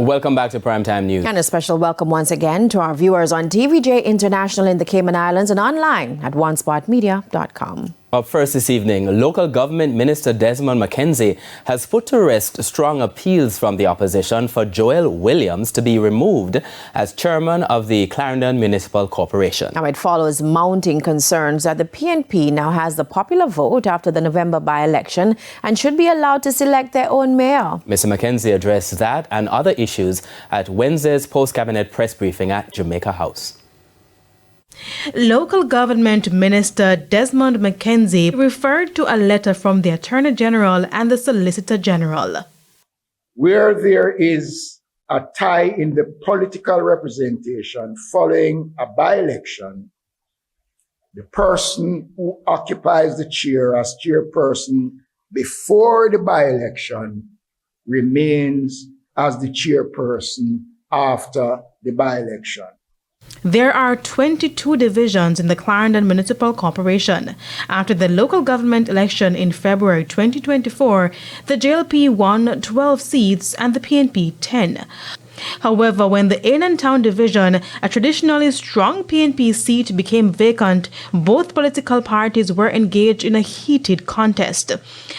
Welcome back to Primetime News. And a special welcome once again to our viewers on TVJ International in the Cayman Islands and online at onespotmedia.com. Up first this evening, local government minister Desmond McKenzie has put to rest strong appeals from the opposition for Joel Williams to be removed as chairman of the Clarendon Municipal Corporation. Now it follows mounting concerns that the PNP now has the popular vote after the November by-election and should be allowed to select their own mayor. Mr. McKenzie addressed that and other issues at Wednesday's post-cabinet press briefing at Jamaica House. Local Government Minister Desmond McKenzie referred to a letter from the Attorney General and the Solicitor General. Where there is a tie in the political representation following a by-election, the person who occupies the chair as chairperson before the by-election remains as the chairperson after the by-election. There are 22 divisions in the Clarendon Municipal Corporation. After the local government election in February 2024, the JLP won 12 seats and the PNP 10. However, when the In and Town division, a traditionally strong PNP seat, became vacant, both political parties were engaged in a heated contest.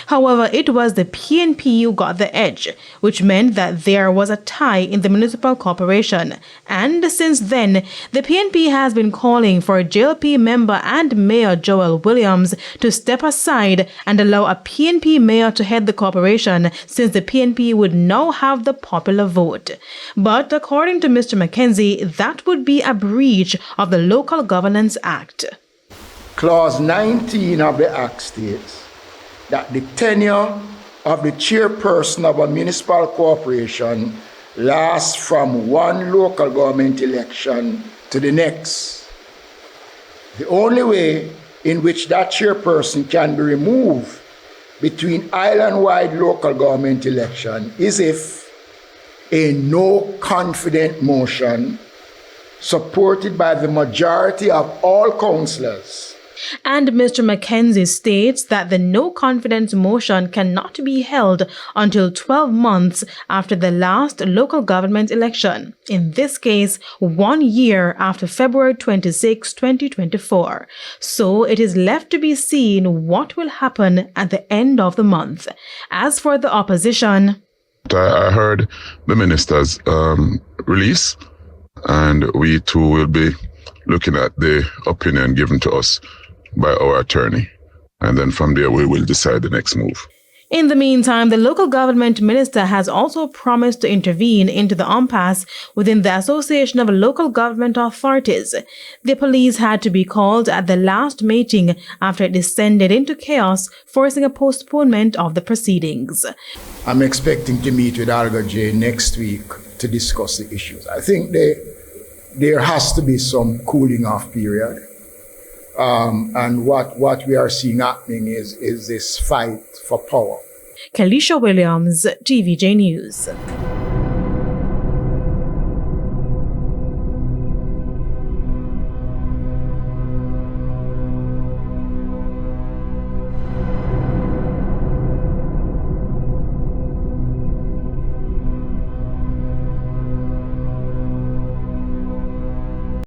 However, it was the PNP who got the edge, which meant that there was a tie in the municipal corporation. And since then, the PNP has been calling for JLP member and Mayor Joel Williams to step aside and allow a PNP mayor to head the corporation, since the PNP would now have the popular vote. But according to Mr. McKenzie, that would be a breach of the Local Governance Act. Clause 19 of the Act states that the tenure of the chairperson of a municipal corporation lasts from one local government election to the next. The only way in which that chairperson can be removed between island-wide local government election is if a no-confident motion supported by the majority of all councillors. And Mr. McKenzie states that the no-confidence motion cannot be held until 12 months after the last local government election, in this case, 1 year after February 26, 2024. So it is left to be seen what will happen at the end of the month. As for the opposition, I heard the minister's release, and we too will be looking at the opinion given to us by our attorney, and then from there we will decide the next move. In the meantime, the local government minister has also promised to intervene into the impasse within the Association of Local Government Authorities. The police had to be called at the last meeting after it descended into chaos, forcing a postponement of the proceedings. I'm expecting to meet with Alga J next week to discuss the issues. I think there has to be some cooling off period. And what we are seeing happening is this fight for power. Kalisha Williams, TVJ News.